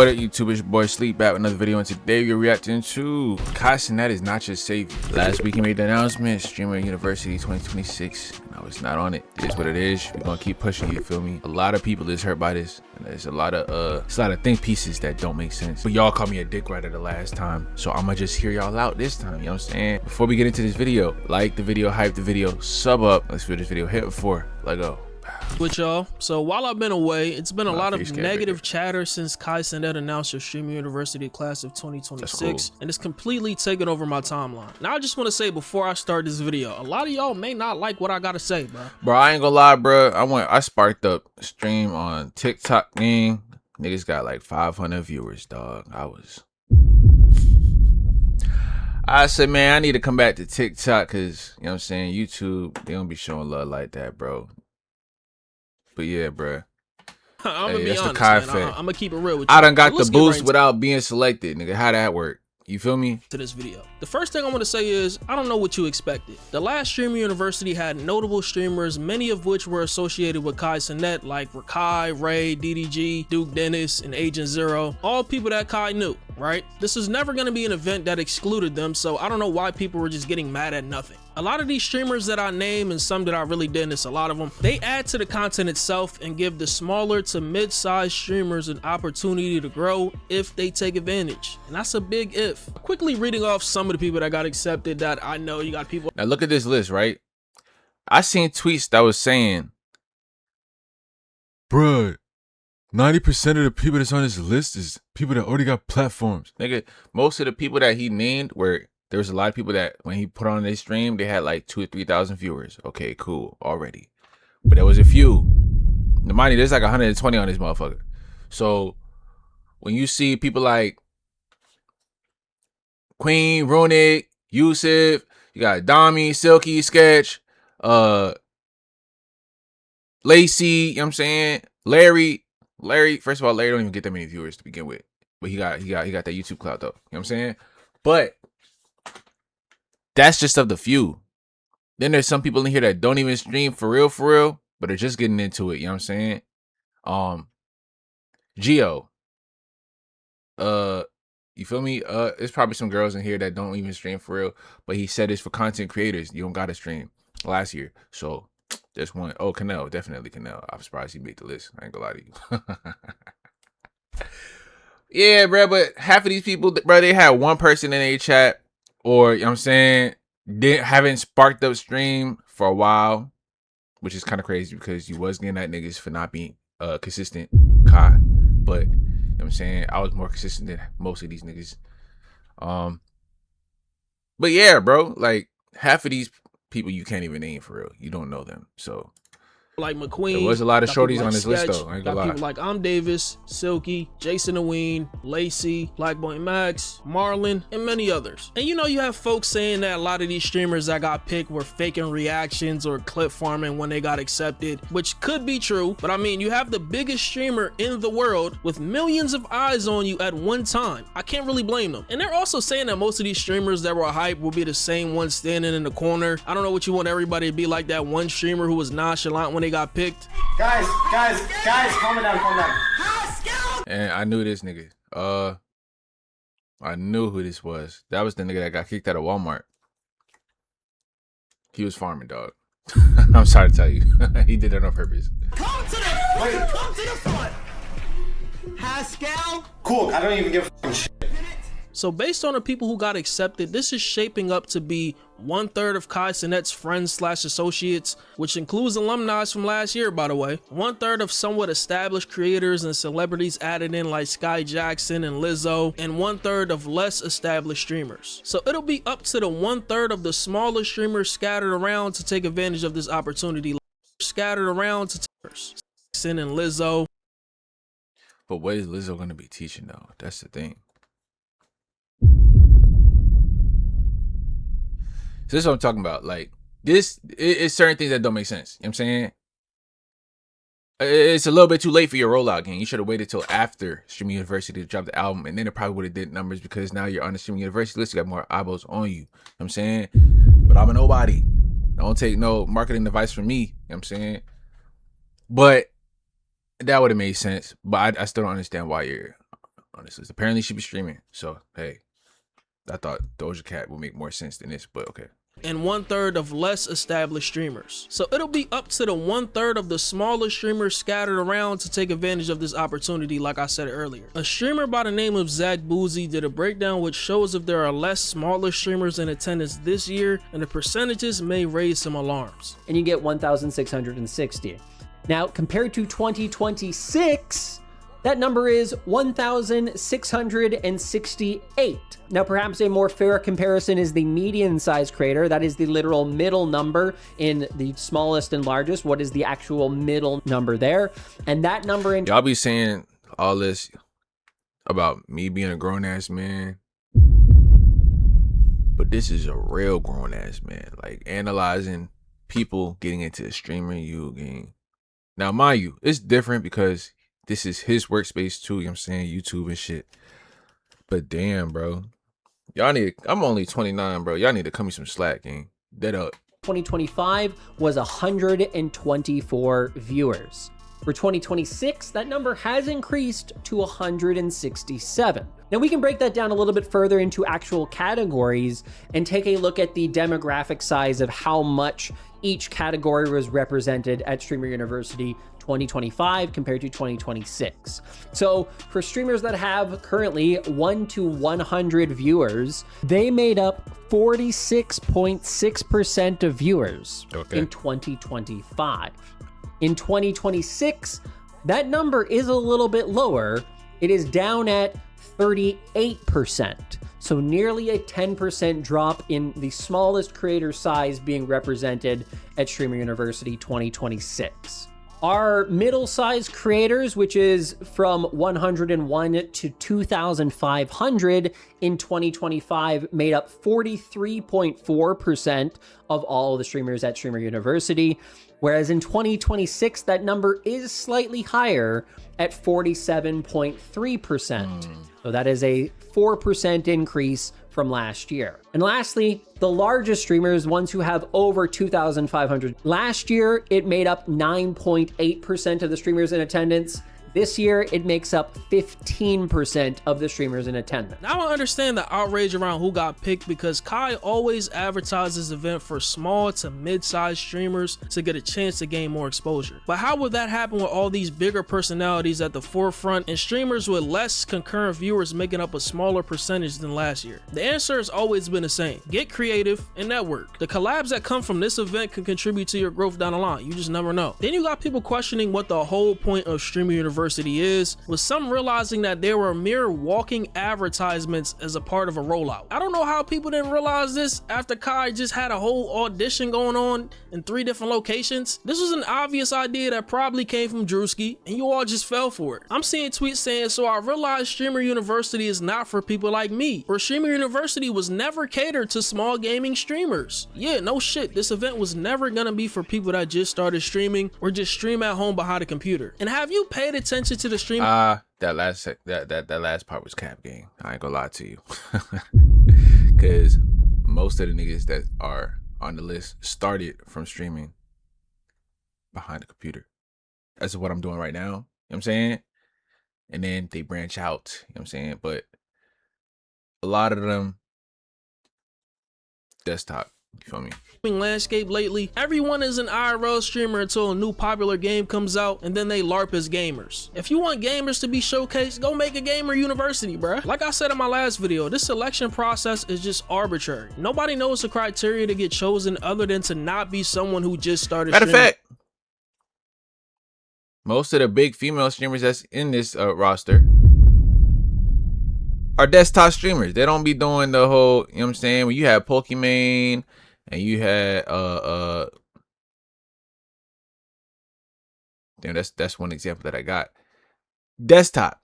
What up, YouTube? It's your boy Sleep back with another video, and today we're reacting to Cenat is not your savior. Last week he made the announcement, Streamer University 2026, and I was not on it. It is what it is. We're gonna keep pushing, you feel me? A lot of people is hurt by this, and there's a lot of think pieces that don't make sense. But y'all called me a dick rider the last time, so I'ma just hear y'all out this time, you know what I'm saying? Before we get into this video, like the video, hype the video, sub up. Let's do this video hit before. Let go. With y'all. So while I've been away, it's been a lot of negative chatter since Cenat announced your Streamer University class of 2026, and it's completely taken over my timeline. Now I just want to say before I start this video, a lot of y'all may not like what I gotta say, bro. I ain't gonna lie, bro. I sparked up a stream on TikTok, gang. Niggas got like 500 viewers, dog. I said, man, I need to come back to TikTok because, you know what I'm saying, YouTube, they don't be showing love like that, bro. But yeah, bro. I'm gonna be honest, man. I'm gonna keep it real with you. I done got the boost without being selected, nigga. How that work? You feel me? To this video. The first thing I want to say is, I don't know what you expected. The last Streamer University had notable streamers, many of which were associated with Cenat, like Rakai, Ray, DDG, Duke Dennis, and Agent Zero. All people that Kai knew, right? This is never going to be an event that excluded them, so I don't know why people were just getting mad at nothing. A lot of these streamers that I name and some that I really didn't, it's a lot of them, they add to the content itself and give the smaller to mid-sized streamers an opportunity to grow if they take advantage. And that's a big if. Quickly reading off some of the people that got accepted that I know. You got people. Now look at this list, right? I seen tweets that was saying, bruh, 90% of the people that's on this list is people that already got platforms. Nigga, most of the people that he named were, there was a lot of people that when he put on their stream, they had like 2,000 or 3,000 viewers. Okay, cool, already. But there was a few. The money, there's like 120 on this motherfucker. So when you see people like Queen, Runic, Yusuf, you got Dami, Silky, Sketch, Lacey, you know what I'm saying? Larry, first of all, Larry don't even get that many viewers to begin with. But he got that YouTube clout though. You know what I'm saying? But that's just of the few. Then there's some people in here that don't even stream for real, but are just getting into it, you know what I'm saying? Geo. You feel me? There's probably some girls in here that don't even stream for real, but he said it's for content creators. You don't gotta stream last year. So there's one. Oh, Canel, definitely Canel. I'm surprised he made the list. I ain't gonna lie to you. Yeah, bro, but half of these people, bro, they had one person in a chat, or, you know what I'm saying, haven't sparked up stream for a while, which is kind of crazy because you was getting at niggas for not being consistent, Kai. But, you know what I'm saying, I was more consistent than most of these niggas. But yeah, bro, like, half of these people you can't even name for real. You don't know them, so. Like McQueen. There was a lot of shorties like on this list though. I ain't gonna lie. People like I'm Davis, Silky, Jason Eween, Lacey, Blackboy Max, Marlon, and many others. And you know, you have folks saying that a lot of these streamers that got picked were faking reactions or clip farming when they got accepted, which could be true. But I mean, you have the biggest streamer in the world with millions of eyes on you at one time. I can't really blame them. And they're also saying that most of these streamers that were hyped will be the same ones standing in the corner. I don't know what you want everybody to be like that one streamer who was nonchalant when they got picked. Guys, calm down. And I knew this nigga. I knew who this was. That was the nigga that got kicked out of Walmart. He was farming, dog. I'm sorry to tell you. He did it on purpose. Come to the front. Haskell? Cool, I don't even give a shit. So based on the people who got accepted, this is shaping up to be 1/3 of Cenat's friends/associates, which includes alumni from last year, by the way. 1/3 of somewhat established creators and celebrities added in like Sky Jackson and Lizzo, and 1/3 of less established streamers. So it'll be up to the 1/3 of the smaller streamers scattered around to take advantage of this opportunity. Scattered around to Jackson and Lizzo. But what is Lizzo gonna be teaching though? That's the thing. So this is what I'm talking about. Like, this is certain things that don't make sense. You know what I'm saying? It's a little bit too late for your rollout game. You should have waited till after Streaming University to drop the album, and then it probably would have did numbers because now you're on the Streaming University list. You got more eyeballs on you. You know what I'm saying? But I'm a nobody. Don't take no marketing advice from me. You know what I'm saying? But that would have made sense. But I still don't understand why you're on this list. Apparently she be streaming. So hey, I thought Doja Cat would make more sense than this, but okay. And 1/3 of less established streamers. So it'll be up to the 1/3 of the smaller streamers scattered around to take advantage of this opportunity, like I said earlier. A streamer by the name of Zach Boozy did a breakdown which shows if there are less smaller streamers in attendance this year, and the percentages may raise some alarms. And you get 1,660. Now, compared to 2026, that number is 1,668. Now, perhaps a more fair comparison is the median size creator. That is the literal middle number in the smallest and largest. What is the actual middle number there? And that number in... Y'all be saying all this about me being a grown-ass man, but this is a real grown-ass man. Like, analyzing people getting into the streaming game. Now, mind you, it's different because this is his workspace too, you know what I'm saying? YouTube and shit. But damn, bro. I'm only 29, bro. Y'all need to cut me some slack, gang. Dead up. 2025 was 124 viewers. For 2026, that number has increased to 167. Now we can break that down a little bit further into actual categories and take a look at the demographic size of how much each category was represented at Streamer University 2025 compared to 2026. So for streamers that have currently 1 to 100 viewers, they made up 46.6% of viewers in 2025. In 2026, that number is a little bit lower. It is down at 38%. So nearly a 10% drop in the smallest creator size being represented at Streamer University 2026. Our middle-sized creators, which is from 101 to 2,500 in 2025, made up 43.4% of all of the streamers at Streamer University, whereas in 2026, that number is slightly higher at 47.3%. So that is a 4% increase from last year. And lastly, the largest streamers, ones who have over 2,500. Last year, it made up 9.8% of the streamers in attendance. This year, it makes up 15% of the streamers in attendance. Now I understand the outrage around who got picked because Kai always advertises this event for small to mid-sized streamers to get a chance to gain more exposure. But how would that happen with all these bigger personalities at the forefront and streamers with less concurrent viewers making up a smaller percentage than last year? The answer has always been the same. Get creative and network. The collabs that come from this event can contribute to your growth down the line. You just never know. Then you got people questioning what the whole point of Streamer University is, with some realizing that there were mere walking advertisements as a part of a rollout. I don't know how people didn't realize this after Kai just had a whole audition going on in 3 different locations. This was an obvious idea that probably came from Drewski, and you all just fell for it. I'm seeing tweets saying, so I realized Streamer University is not for people like me, or Streamer University was never catered to small gaming streamers. Yeah, no shit, this event was never gonna be for people that just started streaming or just stream at home behind a computer. And have you paid attention to the stream? That last part was cap game. I ain't gonna lie to you. Cause most of the niggas that are on the list started from streaming behind the computer. That's what I'm doing right now. You know what I'm saying? And then they branch out. You know what I'm saying? But a lot of them desktop. You feel me? Landscape lately, everyone is an IRL streamer until a new popular game comes out, and then they LARP as gamers. If you want gamers to be showcased, go make a gamer university, bruh. Like I said in my last video, this selection process is just arbitrary. Nobody knows the criteria to get chosen other than to not be someone who just started Matter of streaming. fact, most of the big female streamers that's in this roster are desktop streamers. They don't be doing the whole, you know what I'm saying, when you have Pokimane and you had damn, that's one example that I got. Desktop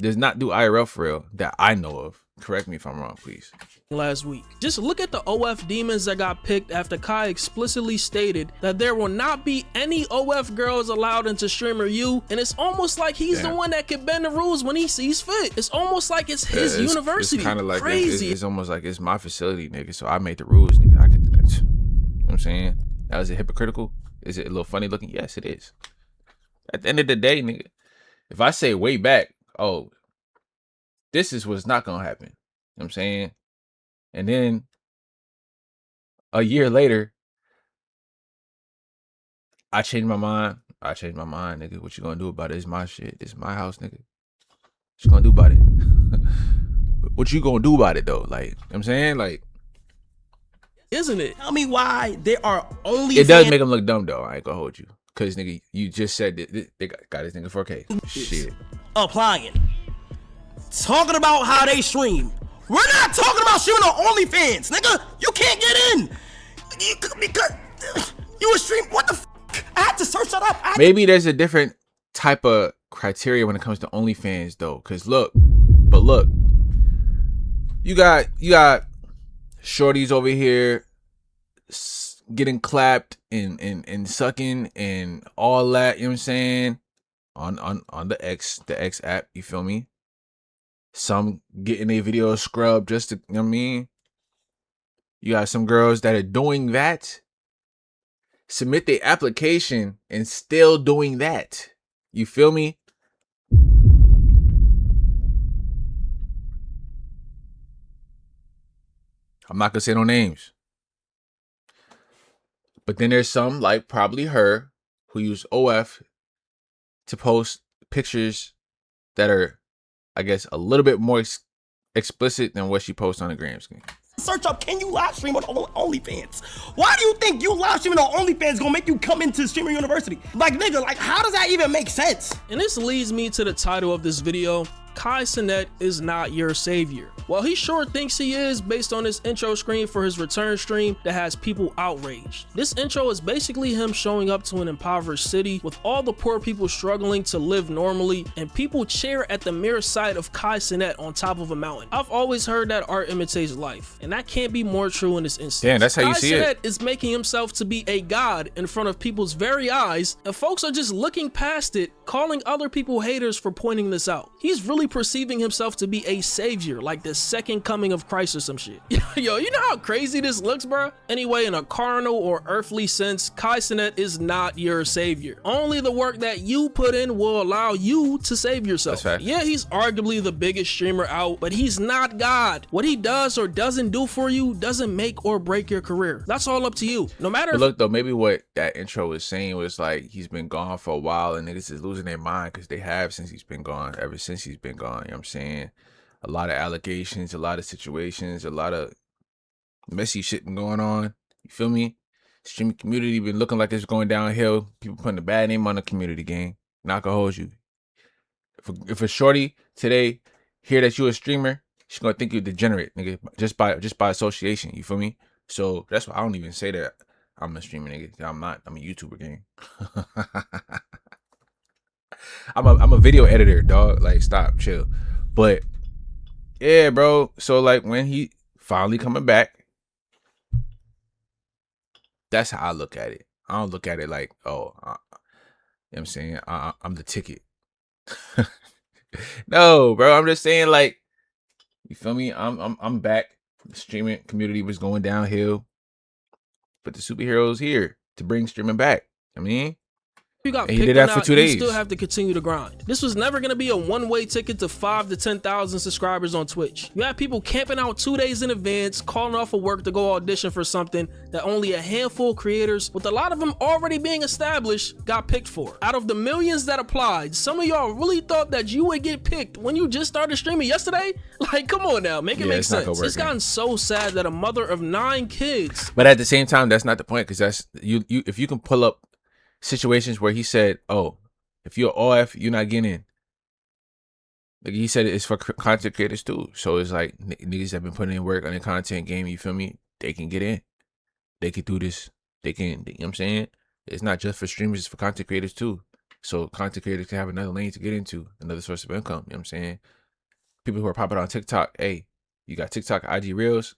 does not do IRL for real that I know of. Correct me if I'm wrong, please. Last week. Just look at the OF demons that got picked after Kai explicitly stated that there will not be any OF girls allowed into Streamer U, and it's almost like he's the one that can bend the rules when he sees fit. It's almost like it's his university. It's kind of like crazy. It's almost like it's my facility, nigga. So I made the rules, nigga. You know what I'm saying? Now, is it hypocritical? Is it a little funny looking? Yes, it is. At the end of the day, nigga, if I say way back, oh, this is what's not gonna happen. You know what I'm saying? And then a year later, I changed my mind. I changed my mind, nigga. What you gonna do about it? It's my shit. It's my house, nigga. What you gonna do about it? What you gonna do about it though? Like, you know what I'm saying? Like, Isn't it? Tell me why there are only it does make him look dumb though. I ain't gonna hold you. Cause nigga, you just said that they got this nigga 4K. Shit. applying. Talking about how they stream. We're not talking about streaming on OnlyFans, nigga. You can't get in. Because you a stream. What the f? I had to search that up. Maybe there's a different type of criteria when it comes to OnlyFans though. Cause look, you got shorties over here getting clapped and sucking and all that, you know what I'm saying? On the X app, you feel me? Some getting a video scrubbed just to, you know what I mean? You got some girls that are doing that, submit their application and still doing that. You feel me? I'm not gonna say no names. But then there's some, like probably her, who use OF to post pictures that are, I guess, a little bit more explicit than what she posts on the gram screen. Search up, can you live stream on OnlyFans? Why do you think you live streaming on OnlyFans gonna make you come into Streamer University? Like, nigga, like, how does that even make sense? And this leads me to the title of this video. Kai Cenat is not your savior. Well, he sure thinks he is based on this intro screen for his return stream that has people outraged. This intro is basically him showing up to an impoverished city with all the poor people struggling to live normally, and people cheer at the mere sight of Kai Cenat on top of a mountain. I've always heard that art imitates life, and that can't be more true in this instance. Damn, that's how you see it. Kai Cenat is making himself to be a god in front of people's very eyes, and folks are just looking past it, calling other people haters for pointing this out. He's really perceiving himself to be a savior, like the second coming of Christ or some shit. Yo, you know how crazy this looks, bro? Anyway, in a carnal or earthly sense, Kai Cenat is not your savior. Only the work that you put in will allow you to save yourself. That's fact. Yeah, he's arguably the biggest streamer out, but he's not God. What he does or doesn't do for you doesn't make or break your career. That's all up to you. No matter But look though, maybe what that intro was saying was like he's been gone for a while and niggas is losing their mind because they have since he's been gone, ever since he's been gone. You know what I'm saying? A lot of allegations, a lot of situations, a lot of messy shit been going on. You feel me? Streaming community been looking like it's going downhill. People putting a bad name on the community, gang. Not gonna hold you. If a shorty today hear that you a streamer, she's gonna think you degenerate, nigga, just by association. You feel me? So that's why I don't even say that I'm a streamer, nigga. I'm not. I'm a YouTuber, gang. I'm a video editor, dog. Like, stop, chill. But yeah, bro. So like when he finally coming back, that's how I look at it. I don't look at it like, oh, you know what I'm saying? I'm the ticket. No, bro. I'm just saying, like, you feel me? I'm back. The streaming community was going downhill, but the superheroes here to bring streaming back. I mean, you got and he did that for 2 days. You still have to continue to grind. This was never going to be a one-way ticket to 5,000 to 10,000 subscribers on Twitch. You have people camping out 2 days in advance, calling off of work to go audition for something that only a handful of creators, with a lot of them already being established, got picked for. Out of the millions that applied, some of y'all really thought that you would get picked when you just started streaming yesterday? Like, come on now, make it make sense. It's gotten so sad that a mother of 9 kids. But at the same time, that's not the point, because that's you. If you can pull up situations where he said, oh, if you're OF, you're not getting in. Like he said, it's for content creators too. So it's like niggas that been putting in work on the content game, you feel me? They can get in. They can do this. They can, you know what I'm saying? It's not just for streamers, it's for content creators too. So content creators can have another lane to get into, another source of income, you know what I'm saying? People who are popping on TikTok, hey, you got TikTok, IG Reels,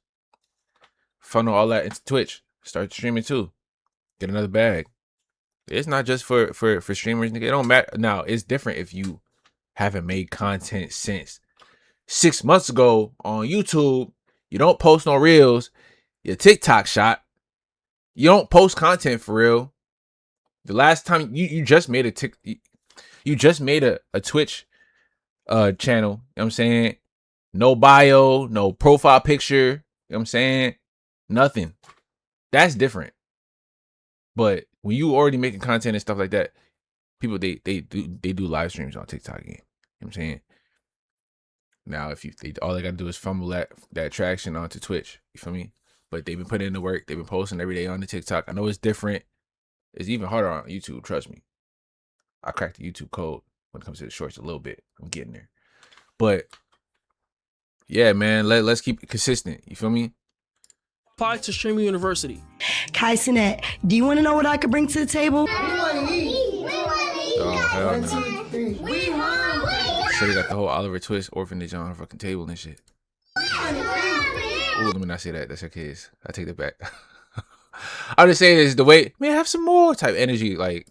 funnel all that into Twitch. Start streaming too. Get another bag. It's not just for streamers, nigga. It don't matter. Now, it's different if you haven't made content since 6 months ago on YouTube. You don't post no reels. Your TikTok shot. You don't post content for real. The last time you just made a Twitch channel, you know what I'm saying? No bio, no profile picture. You know what I'm saying? Nothing. That's different. But when you already making content and stuff like that, people they do live streams on TikTok again. You know what I'm saying? Now if all they gotta do is fumble that traction onto Twitch. You feel me? But they've been putting in the work, they've been posting every day on the TikTok. I know it's different. It's even harder on YouTube, trust me. I cracked the YouTube code when it comes to the shorts a little bit. I'm getting there. But yeah, man, let's keep it consistent. You feel me? Apply to Streamer University. Cenat, do you want to know what I could bring to the table? Oh, hell no. So they got the whole Oliver Twist orphanage on her fucking table and shit. Ooh, let me not say that. That's her kids. I take that back. I'm just saying is the way, man, have some more type energy. Like,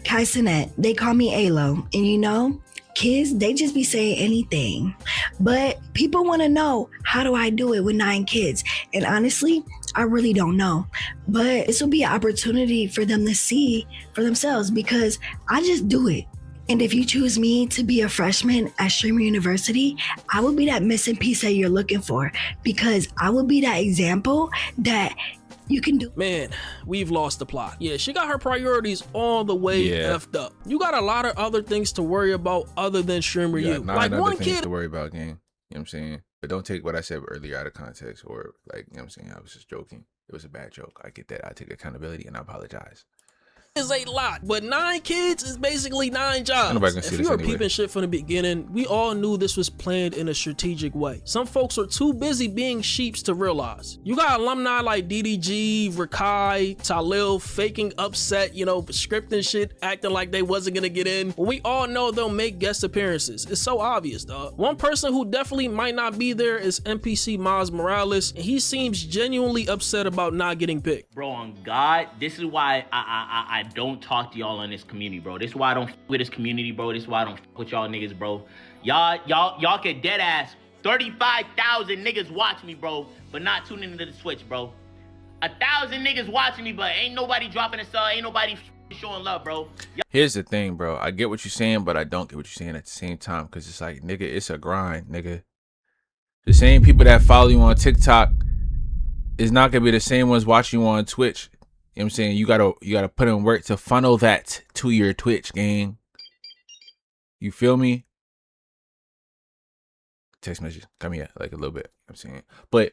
Cenat, they call me Alo, and you know, kids, they just be saying anything. But people want to know, how do I do it with 9 kids? And honestly, I really don't know. But this will be an opportunity for them to see for themselves because I just do it. And if you choose me to be a freshman at Streamer University, I will be that missing piece that you're looking for because I will be that example that you can do. Man, we've lost the plot. Yeah, she got her priorities all the way effed up. You got a lot of other things to worry about other than Streamer U. Like one kid to worry about, gang. You know what I'm saying? But don't take what I said earlier out of context or like, you know what I'm saying? I was just joking. It was a bad joke. I get that. I take accountability and I apologize. Is a lot, but 9 kids is basically 9 jobs. If you were peeping shit from the beginning, we all knew this was planned in a strategic way. Some folks are too busy being sheeps to realize. You got alumni like DDG, Rakai, Talil faking upset, you know, scripting shit, acting like they wasn't gonna get in. Well, we all know they'll make guest appearances. It's so obvious, dog. One person who definitely might not be there is NPC Miles Morales, and he seems genuinely upset about not getting picked. Bro, on God, this is why I don't talk to y'all in this community, bro. This is why I don't f with this community, bro. This is why I don't f with y'all niggas, bro. Y'all can dead ass 35,000 niggas watch me, bro, but not tuning into the Switch, bro. 1,000 niggas watching me, but ain't nobody dropping a sub, ain't nobody showing love, bro. Here's the thing, bro. I get what you're saying, but I don't get what you're saying at the same time because it's like, nigga, it's a grind, nigga. The same people that follow you on TikTok is not gonna be the same ones watching you on Twitch. You know what I'm saying? You gotta put in work to funnel that to your Twitch, gang. You feel me? Text message. Come here, like a little bit. I'm saying. But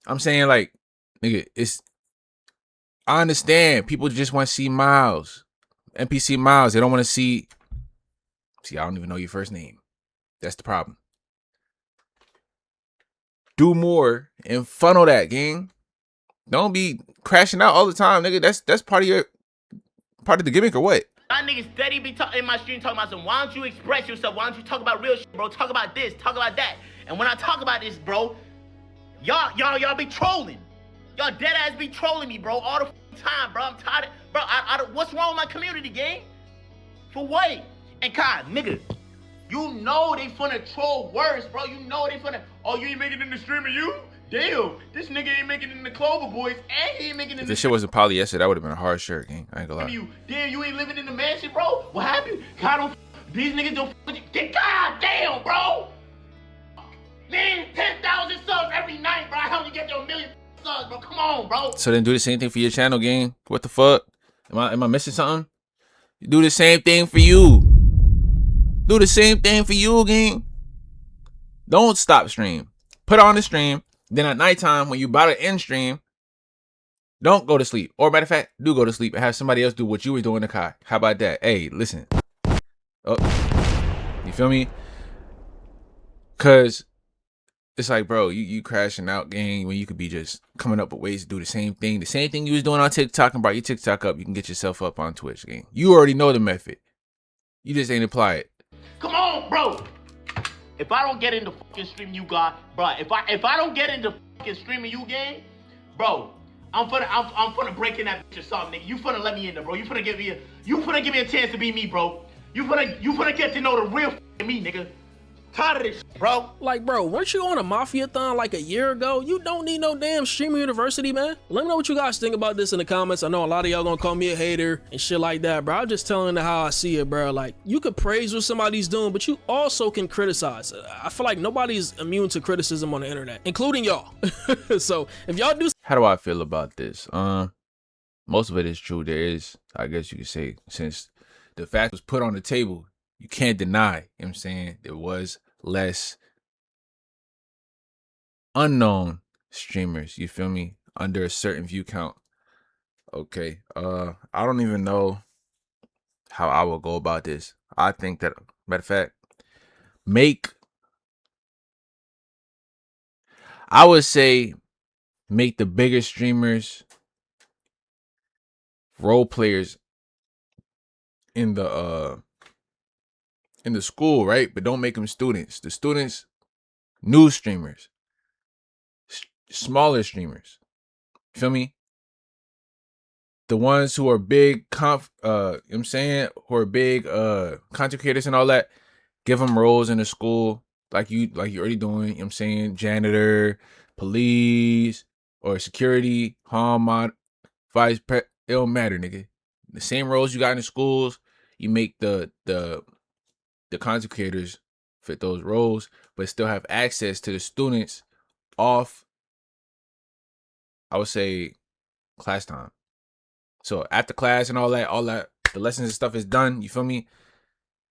I'm saying like, nigga, I understand. People just want to see Miles. NPC Miles. They don't want to see. See, I don't even know your first name. That's the problem. Do more and funnel that, gang. Don't be crashing out all the time, nigga. That's part of the gimmick or what? My niggas steady be in my stream talking about some. Why don't you express yourself? Why don't you talk about real shit, bro? Talk about this, talk about that. And when I talk about this, bro, y'all be trolling. Y'all dead ass be trolling me, bro, all the time, bro. I'm tired of, bro. What's wrong with my community, gang? For what? And Kai, nigga, you know they finna troll worse, bro. You know they finna. Oh, you ain't making it in the Streamer U? Damn, this nigga ain't making it in the Clover Boys, and he ain't making it in If this shit wasn't polyester, that would have been a hard shirt, gang. I ain't gonna lie. Damn, you ain't living in the mansion, bro? What happened? God these niggas don't with you. God damn, bro! Man, 10,000 subs every night, bro. How you get your 1 million subs, bro? Come on, bro. So then do the same thing for your channel, gang. What the fuck? Am I missing something? Do the same thing for you. Do the same thing for you, gang. Don't stop stream. Put on the stream. Then at nighttime, when you about to end stream, don't go to sleep. Or matter of fact, do go to sleep and have somebody else do what you were doing to Kai. How about that? Hey, listen. Oh, you feel me? Cause it's like, bro, you crashing out, gang, when you could be just coming up with ways to do the same thing. The same thing you was doing on TikTok and brought your TikTok up, you can get yourself up on Twitch, gang. You already know the method. You just ain't apply it. Come on, bro. If I don't get into fucking Stream U, God, bro, if I don't get into fucking Streaming U game, bro, I'm finna break in that bitch or something, nigga. You finna let me in there, bro. You finna give me a chance to be me, bro. You finna get to know the real me, nigga. Tired of this shit, bro. Like, bro, weren't you on a Mafia-thon like a year ago? You don't need no damn streaming university, man. Let me know what you guys think about this in the comments. I know a lot of y'all gonna call me a hater and shit like that, bro. I'm just telling you how I see it, bro. Like, you could praise what somebody's doing, but you also can criticize. I feel like nobody's immune to criticism on the internet, including y'all. So, if y'all do... How do I feel about this? Most of it is true. There is, I guess you could say, since the fact was put on the table, you can't deny, you know what I'm saying, there was less unknown streamers, you feel me, under a certain view count. Okay, I don't even know how I will go about this. I think that, matter of fact, I would say make the bigger streamers role players in the school, right? But don't make them students. The students, new streamers, smaller streamers. Feel me? The ones who are big you know what I'm saying, who are big content creators and all that, give them roles in the school like you already doing, you know what I'm saying? Janitor, police, or security, hall mod, vice pre, it don't matter, nigga. The same roles you got in the schools, you make the content creators fit those roles, but still have access to the students off, I would say, class time. So after class and all that, the lessons and stuff is done. You feel me?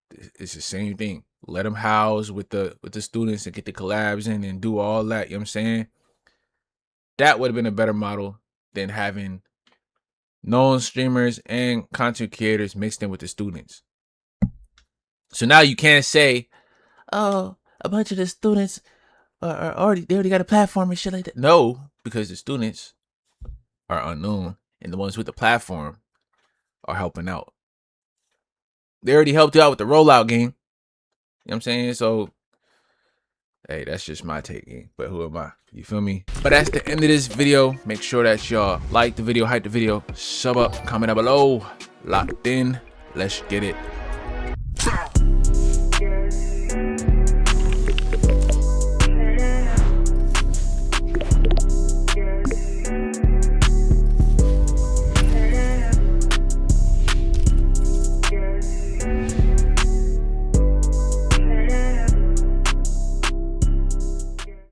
It's the same thing. Let them house with the students and get the collabs in and do all that. You know what I'm saying? That would have been a better model than having known streamers and content creators mixed in with the students. So now you can't say, oh, a bunch of the students are already got a platform and shit like that. No, because the students are unknown and the ones with the platform are helping out. They already helped you out with the rollout game. You know what I'm saying? So, hey, that's just my take. But who am I? You feel me? But that's the end of this video. Make sure that y'all like the video, hype the video, sub up, comment down below. Locked in. Let's get it.